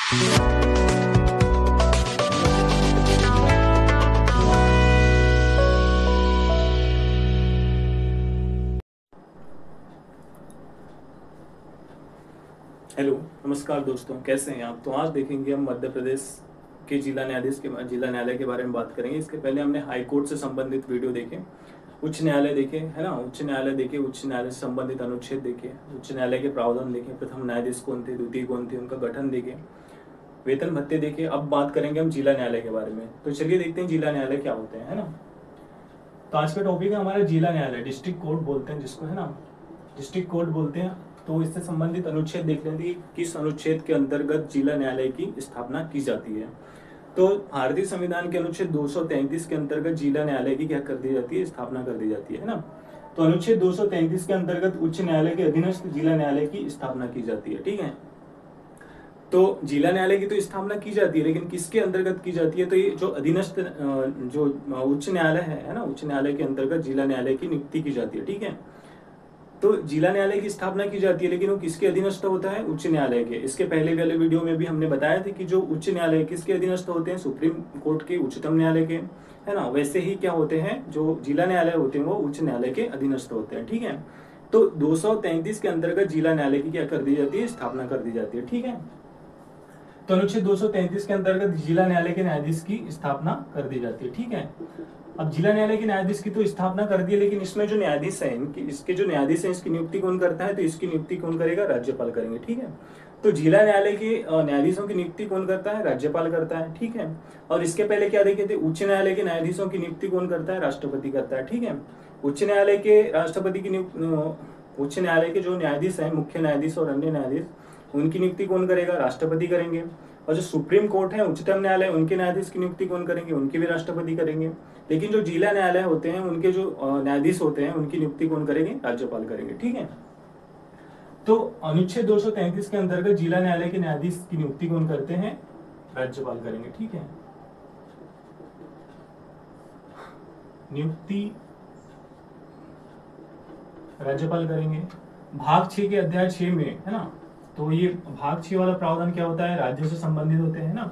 Hello, नमस्कार दोस्तों, कैसे हैं आप। तो आज देखेंगे हम मध्य प्रदेश के जिला न्यायालय के बारे में बात करेंगे। इसके पहले हमने हाई कोर्ट से संबंधित वीडियो देखे, उच्च न्यायालय देखे, है ना। उच्च न्यायालय देखे, उच्च न्यायालय से संबंधित अनुच्छेद देखे, उच्च न्यायालय के प्रावधान देखे, प्रथम न्यायाधीश कौन थे, द्वितीय कौन थे, उनका गठन देखे, वेतन भत्ते देखे। अब बात करेंगे हम जिला न्यायालय के बारे में। तो चलिए देखते हैं जिला न्यायालय क्या होते हैं, है ना। तो आज का टॉपिक है हमारा जिला न्यायालय, डिस्ट्रिक्ट कोर्ट बोलते हैं जिसको, है ना, डिस्ट्रिक्ट कोर्ट बोलते हैं। तो इससे संबंधित अनुच्छेद देख लेते हैं, किस अनुच्छेद के अंतर्गत जिला न्यायालय की स्थापना की जाती है। तो भारतीय संविधान के अनुच्छेद 233 के अंतर्गत जिला न्यायालय की क्या कर दी जाती है, स्थापना कर दी जाती है ना। तो अनुच्छेद 233 के अंतर्गत उच्च न्यायालय के अधीनस्थ जिला न्यायालय की स्थापना की जाती है, ठीक है। तो जिला न्यायालय की तो स्थापना की जाती है, लेकिन किसके अंतर्गत की जाती है, तो ये जो अधीनस्थ जो उच्च न्यायालय है ना, उच्च न्यायालय के अंतर्गत जिला न्यायालय की नियुक्ति की जाती है, ठीक है। तो जिला न्यायालय की स्थापना की जाती है, लेकिन वो किसके अधीनस्थ होता है, उच्च न्यायालय के। इसके पहले वाले वीडियो में भी हमने बताया था कि जो उच्च न्यायालय किसके अधीनस्थ होते हैं, सुप्रीम कोर्ट के, उच्चतम न्यायालय के, है ना। वैसे ही क्या होते हैं, जो जिला न्यायालय होते हैं वो उच्च न्यायालय के अधीनस्थ होते हैं, ठीक है। तो 233 के अंतर्गत जिला न्यायालय की क्या कर दी जाती है, स्थापना कर दी जाती है, ठीक है। तो अनुच्छेद 233 के अंतर्गत जिला न्यायालय के न्यायाधीश की स्थापना कर दी जाती है, ठीक है। अब जिला न्यायालय के न्यायाधीश की तो स्थापना कर दी है, लेकिन इसमें जो न्यायाधीश है, इसके जो न्यायाधीश है, इसकी नियुक्ति कौन करता है, तो इसकी नियुक्ति कौन करेगा, राज्यपाल करेंगे, ठीक है। तो जिला न्यायालय के न्यायाधीशों की नियुक्ति कौन करता है, राज्यपाल करता है, ठीक है। और इसके पहले क्या देखे थे, उच्च न्यायालय के न्यायाधीशों की नियुक्ति कौन करता है, राष्ट्रपति करता है, ठीक है। उच्च न्यायालय के राष्ट्रपति की उच्च न्यायालय के जो न्यायाधीश है, मुख्य न्यायाधीश और अन्य न्यायाधीश, उनकी नियुक्ति कौन करेगा, राष्ट्रपति करेंगे। और जो सुप्रीम कोर्ट है, उच्चतम न्यायालय, उनके न्यायाधीश की नियुक्ति कौन करेंगे, उनकी भी राष्ट्रपति करेंगे। लेकिन जो जिला न्यायालय होते हैं, उनके जो न्यायाधीश होते हैं, उनकी नियुक्ति कौन करेंगे, राज्यपाल करेंगे, ठीक है। तो अनुच्छेद 233 के अंतर्गत जिला न्यायालय के न्यायाधीश की नियुक्ति कौन करते हैं, राज्यपाल करेंगे, ठीक है। नियुक्ति राज्यपाल करेंगे। भाग 6 के अध्याय 6 में, है ना, तो ये भाग 6 वाला प्रावधान क्या होता है, राज्य से संबंधित होते हैं ना।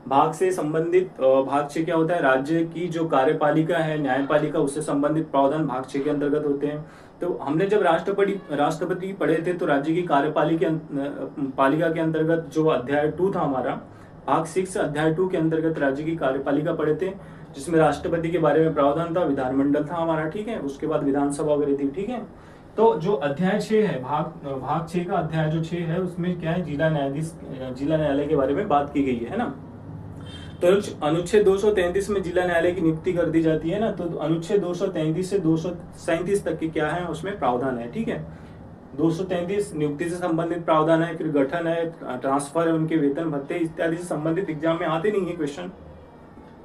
भाग से संबंधित भाग 6 क्या होता है, राज्य की जो कार्यपालिका है, न्यायपालिका, उससे संबंधित प्रावधान भाग 6 के अंतर्गत होते हैं। तो हमने जब राष्ट्रपति पढ़े थे, तो राज्य की कार्यपालिका के अंतर्गत जो अध्याय 2 था हमारा, भाग 6 अध्याय 2 के अंतर्गत राज्य की कार्यपालिका पढ़े थे, जिसमें राष्ट्रपति के बारे में प्रावधान था, विधानमंडल था हमारा, ठीक है। उसके बाद विधानसभा वगैरह थी, ठीक है। तो जो अध्याय 6 है, भाग 6 का अध्याय जो 6 है, उसमें क्या है, जिला न्यायालय के बारे में बात की गई है ना। तो अनुच्छेद 233 में जिला न्यायालय की नियुक्ति कर दी जाती है ना। तो अनुच्छेद 233 से 237 तक के क्या है, उसमें प्रावधान है, ठीक है। 233 नियुक्ति से संबंधित प्रावधान है, फिर गठन है, ट्रांसफर है, उनके वेतन भत्ते इत्यादि से संबंधित एग्जाम में आते नहीं है क्वेश्चन।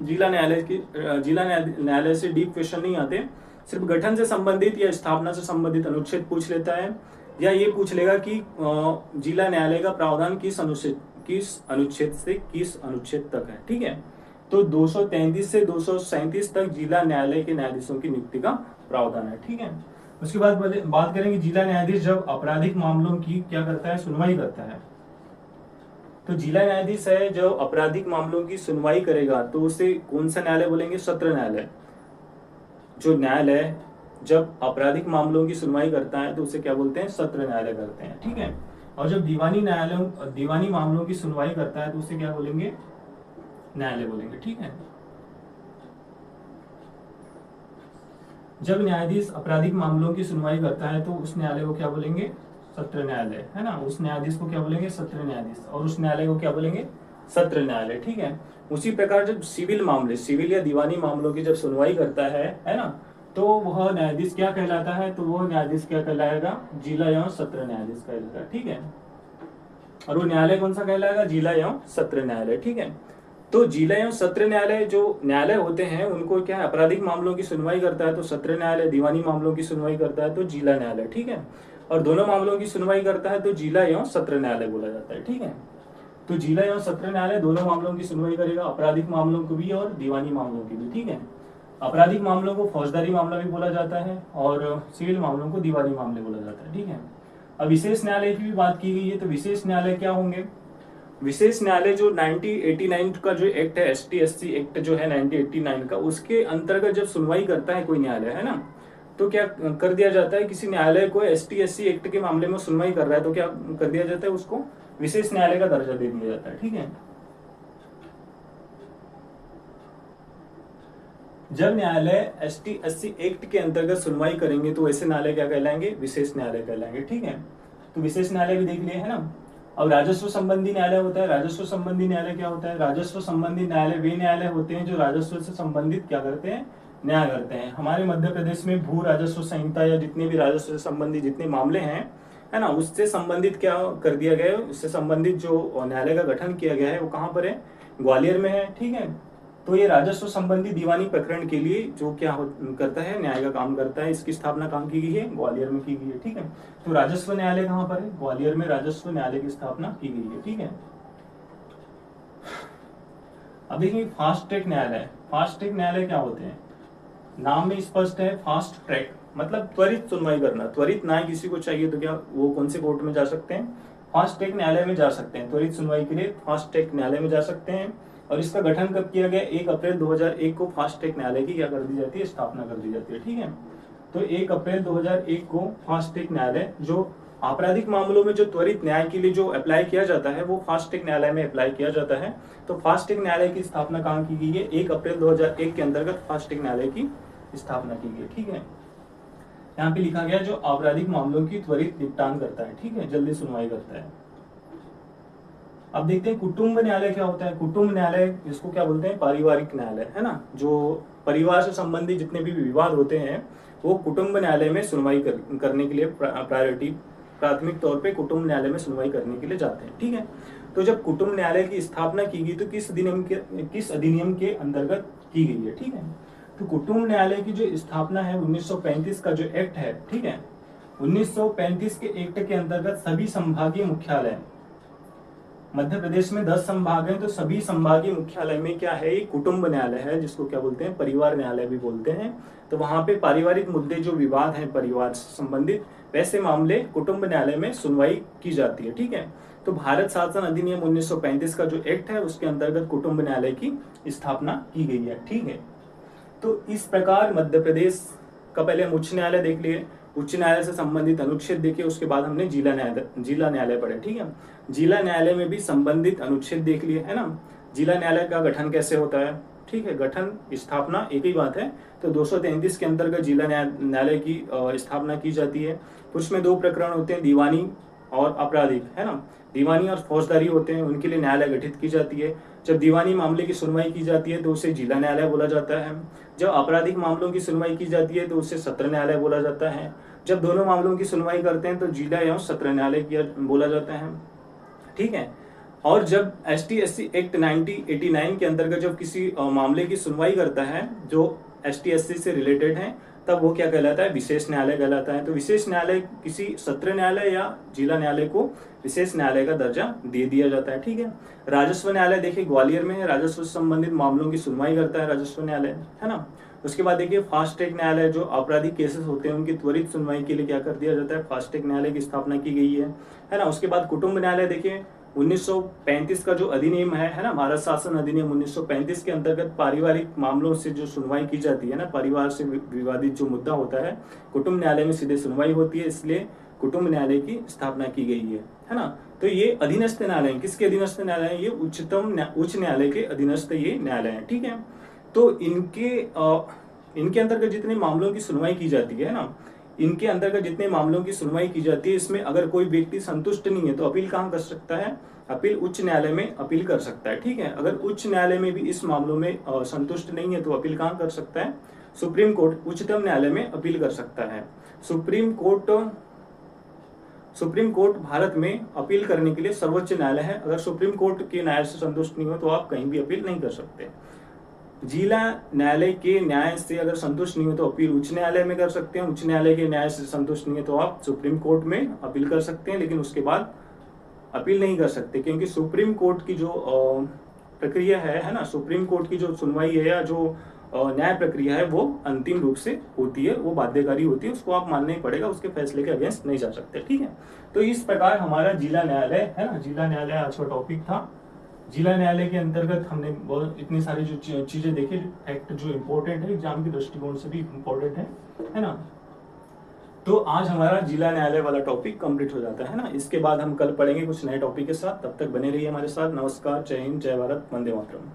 जिला न्यायालय से डीप क्वेश्चन नहीं आते, सिर्फ गठन से संबंधित या स्थापना से संबंधित अनुच्छेद पूछ लेता है, या ये पूछ लेगा कि जिला न्यायालय का प्रावधान किस अनुच्छेद से किस अनुच्छेद तक है, ठीक है। तो 233 से 237 तक जिला न्यायालय के न्यायाधीशों की नियुक्ति का प्रावधान है, ठीक है। उसके बाद बात करेंगे जिला न्यायाधीश जब आपराधिक मामलों की क्या करता है, सुनवाई करता है। तो जिला न्यायाधीश है जो आपराधिक मामलों की सुनवाई करेगा, तो उसे कौन सा न्यायालय बोलेंगे, सत्र न्यायालय। जो न्यायालय जब आपराधिक मामलों की सुनवाई करता है, तो उसे क्या बोलते हैं, सत्र न्यायालय करते हैं, ठीक है। और जब दीवानी मामलों की सुनवाई करता है, तो उसे क्या बोलेंगे, न्यायालय बोलेंगे, ठीक है। जब न्यायाधीश आपराधिक मामलों की सुनवाई करता है, तो उस न्यायालय को क्या बोलेंगे, सत्र न्यायालय, है ना। उस न्यायाधीश को क्या बोलेंगे, सत्र न्यायाधीश, और उस न्यायालय को क्या बोलेंगे, सत्र न्यायालय, ठीक है। उसी प्रकार जब सिविल या दीवानी मामलों की जब सुनवाई करता है ना, तो वह न्यायाधीश क्या कहलाता है, तो वह न्यायाधीश क्या कहलाएगा, जिला एवं सत्र न्यायाधीश कहलाएगा, ठीक है। और वो न्यायालय कौन सा कहलाएगा, जिला एवं सत्र न्यायालय, ठीक है। तो जिला एवं सत्र न्यायालय जो न्यायालय होते हैं, उनको क्या है, आपराधिक मामलों की सुनवाई करता है तो सत्र न्यायालय, दीवानी मामलों की सुनवाई करता है तो जिला न्यायालय, ठीक है। और दोनों मामलों की सुनवाई करता है तो जिला एवं सत्र न्यायालय बोला जाता है, ठीक है। तो जिला एवं सत्र न्यायालय दोनों मामलों की सुनवाई करेगा, आपराधिक मामलों को भी और दीवानी मामलों की भी, ठीक है। आपराधिक मामलों को फौजदारी मामला भी बोला जाता है, और सिविल मामलों को दीवानी मामले बोला जाता है, ठीक है। अब विशेष न्यायालय की भी बात की गई है, तो विशेष न्यायालय क्या होंगे, विशेष न्यायालय जो 1989 का जो एक्ट है, ST/SC एक्ट जो है 1989 का, उसके अंतर्गत जब सुनवाई करता है कोई न्यायालय, है ना, तो क्या कर दिया जाता है, किसी न्यायालय को ST/SC एक्ट के मामले में सुनवाई कर रहा है तो क्या कर दिया जाता है, उसको विशेष न्यायालय का दर्जा दे दिया जाता है। ठीक है, जब न्यायालय ST/SC एक्ट के अंतर्गत सुनवाई करेंगे तो ऐसे न्यायालय क्या कहलाएंगे, विशेष न्यायालय कहलाएंगे। ठीक है, तो विशेष न्यायालय भी देख लिए, है ना। अब राजस्व संबंधी न्यायालय होता है। राजस्व संबंधी न्यायालय क्या होता है, राजस्व संबंधी न्यायालय वे न्यायालय होते हैं जो राजस्व से संबंधित क्या करते हैं, न्याय करते हैं। हमारे मध्य प्रदेश में भू राजस्व संहिता या जितने भी राजस्व से संबंधित जितने मामले हैं, है ना, उससे संबंधित क्या कर दिया गया है, उससे संबंधित जो न्यायालय का गठन किया गया है वो कहाँ पर है, ग्वालियर में है। ठीक है, तो ये राजस्व संबंधी दीवानी प्रकरण के लिए जो क्या करता है, न्याय का काम करता है, इसकी स्थापना कहाँ की गई है, ग्वालियर में की गई है। ठीक है, तो राजस्व न्यायालय कहाँ पर है, ग्वालियर में राजस्व न्यायालय की स्थापना की गई है। ठीक है, अब देखिए फास्ट ट्रैक न्यायालय। फास्ट ट्रैक न्यायालय क्या होते हैं, नाम में स्पष्ट है, फास्ट ट्रैक मतलब त्वरित सुनवाई करना, त्वरित न्याय किसी को चाहिए तो क्या वो कौन से कोर्ट में जा सकते हैं, फास्ट ट्रैक न्यायालय में जा सकते हैं। त्वरित सुनवाई के लिए फास्ट ट्रैक न्यायालय में जा सकते हैं। और इसका गठन कब किया गया, 1 अप्रैल 2001 को फास्ट ट्रैक न्यायालय की क्या कर दी जाती है, स्थापना कर दी जाती है। ठीक है, तो 1 अप्रैल 2001 को फास्ट ट्रैक न्यायालय जो आपराधिक मामलों में जो त्वरित न्याय के लिए जो अप्लाई किया जाता है वो फास्ट ट्रैक न्यायालय में अप्लाई किया जाता है। तो फास्ट ट्रैक न्यायालय की स्थापना कहाँ की गई है, 1 अप्रैल 2001 के अंतर्गत फास्ट ट्रैक न्यायालय की स्थापना की गई। ठीक है, यहाँ पे लिखा गया जो आपराधिक मामलों की त्वरित निपटान करता है। ठीक है, जल्दी सुनवाई करता है। अब देखते हैं कुटुंब न्यायालय क्या होता है। कुटुंब न्यायालय इसको क्या बोलते हैं, पारिवारिक न्यायालय, है ना। जो परिवार से संबंधित जितने भी विवाद होते हैं वो कुटुंब न्यायालय में सुनवाई करने के लिए प्राथमिक तौर पे कुटुंब न्यायालय में सुनवाई करने के लिए जाते हैं। ठीक है, तो जब कुटुंब न्यायालय की स्थापना की गई तो किस अधिनियम के अंतर्गत की गई है। ठीक है, तो कुटुंब न्यायालय की जो स्थापना है 1935 का जो एक्ट है, ठीक है, 1935 के एक्ट के अंतर्गत सभी संभागीय मुख्यालय, मध्य प्रदेश में 10 संभाग हैं, तो सभी संभागीय मुख्यालय में क्या है, ये कुटुंब न्यायालय है, जिसको क्या बोलते हैं, परिवार न्यायालय भी बोलते हैं। तो वहां पे पारिवारिक मुद्दे जो विवाद हैं परिवार से संबंधित, वैसे मामले कुटुंब न्यायालय में सुनवाई की जाती है। ठीक है, तो भारत शासन अधिनियम 1935 का जो एक्ट है उसके अंतर्गत कुटुंब न्यायालय की स्थापना की गई है। ठीक है, तो इस प्रकार मध्य प्रदेश का पहले हम उच्च न्यायालय देख लिए, उच्च न्यायालय से संबंधित अनुच्छेद देखे, उसके बाद हमने जिला न्यायालय पढ़े। ठीक है, जिला न्यायालय में भी संबंधित अनुच्छेद देख लिए, है ना। जिला न्यायालय का गठन कैसे होता है, ठीक है, गठन स्थापना एक ही बात है। तो 233 के अंतर्गत जिला न्यायालय की स्थापना की जाती है। उसमें 2 प्रकरण होते हैं, दीवानी और आपराधिक, है ना। दीवानी और फौजदारी होते हैं, उनके लिए न्यायालय गठित की जाती है। जब दीवानी मामले की सुनवाई की जाती है तो उसे जिला न्यायालय बोला जाता है। जब आपराधिक मामलों की सुनवाई की जाती है तो उसे सत्र न्यायालय बोला जाता है। जब दोनों मामलों की सुनवाई करते हैं तो जिला एवं सत्र न्यायालय किया बोला जाता है। ठीक है, और जब ST/SC एक्ट 1989 के अंतर्गत जब किसी मामले की सुनवाई करता है जो ST/SC से रिलेटेड है, तब वो क्या कहलाता है, विशेष न्यायालय कहलाता है। तो विशेष न्यायालय किसी सत्र न्यायालय या जिला न्यायालय को विशेष न्यायालय का दर्जा दे दिया जाता है। ठीक है, राजस्व न्यायालय देखिए ग्वालियर में है, राजस्व से संबंधित मामलों की सुनवाई करता है राजस्व न्यायालय, है ना। उसके बाद देखिए फास्ट ट्रैक न्यायालय, जो आपराधिक केसेस होते हैं उनकी त्वरित सुनवाई के लिए क्या कर दिया जाता है, फास्ट ट्रैक न्यायालय की स्थापना की गई है ना। उसके बाद कुटुंब न्यायालय देखिए 1935 का जो अधिनियम है ना, भारत शासन अधिनियम 1935 के अंतर्गत पारिवारिक मामलों से जो सुनवाई की जाती है ना, परिवार से विवादित जो मुद्दा होता है, कुटुंब न्यायालय में सीधे सुनवाई होती है, इसलिए कुटुंब न्यायालय की स्थापना की गई है ना। तो ये अधीनस्थ न्यायालय, किसके अधीनस्थ न्यायालय है, ये उच्च न्यायालय के अधीनस्थ ये न्यायालय है। ठीक है, तो इनके अंतर्गत जितने मामलों की सुनवाई की जाती है ना, इनके अंतर्गत जितने मामलों की सुनवाई की जाती है, इसमें अगर कोई व्यक्ति संतुष्ट नहीं है तो अपील कहाँ कर सकता है, अपील उच्च न्यायालय में अपील कर सकता है। ठीक है, अगर उच्च न्यायालय में भी इस मामलों में संतुष्ट नहीं है तो अपील कहाँ कर सकता है, सुप्रीम कोर्ट, उच्चतम न्यायालय में अपील कर सकता है। सुप्रीम कोर्ट भारत में अपील करने के लिए सर्वोच्च न्यायालय है। अगर सुप्रीम कोर्ट के न्याय से संतुष्ट नहीं हो तो आप कहीं भी अपील नहीं कर सकते। जिला न्यायालय के न्याय से अगर संतुष्ट नहीं हो तो अपील उच्च न्यायालय में कर सकते हैं। उच्च न्यायालय के न्याय से संतुष्ट नहीं है तो आप सुप्रीम कोर्ट में अपील कर सकते हैं, लेकिन उसके बाद अपील नहीं कर सकते, क्योंकि सुप्रीम कोर्ट की जो प्रक्रिया है ना, सुप्रीम कोर्ट की जो सुनवाई है या जो न्याय प्रक्रिया है वो अंतिम रूप से होती है, वो बाध्यकारी होती है, उसको आप मानना ही पड़ेगा, उसके फैसले के अगेंस्ट नहीं जा सकते। ठीक है, तो इस प्रकार हमारा जिला न्यायालय है ना, जिला न्यायालय आज का टॉपिक था। जिला न्यायालय के अंतर्गत हमने बहुत इतनी सारी जो चीजें देखी, एक्ट जो इम्पोर्टेंट है एग्जाम के दृष्टिकोण से भी इम्पोर्टेंट है ना। तो आज हमारा जिला न्यायालय वाला टॉपिक कंप्लीट हो जाता है ना। इसके बाद हम कल पढ़ेंगे कुछ नए टॉपिक के साथ, तब तक बने रहिए हमारे साथ। नमस्कार, जय हिंद, जय भारत, वंदे मातरम।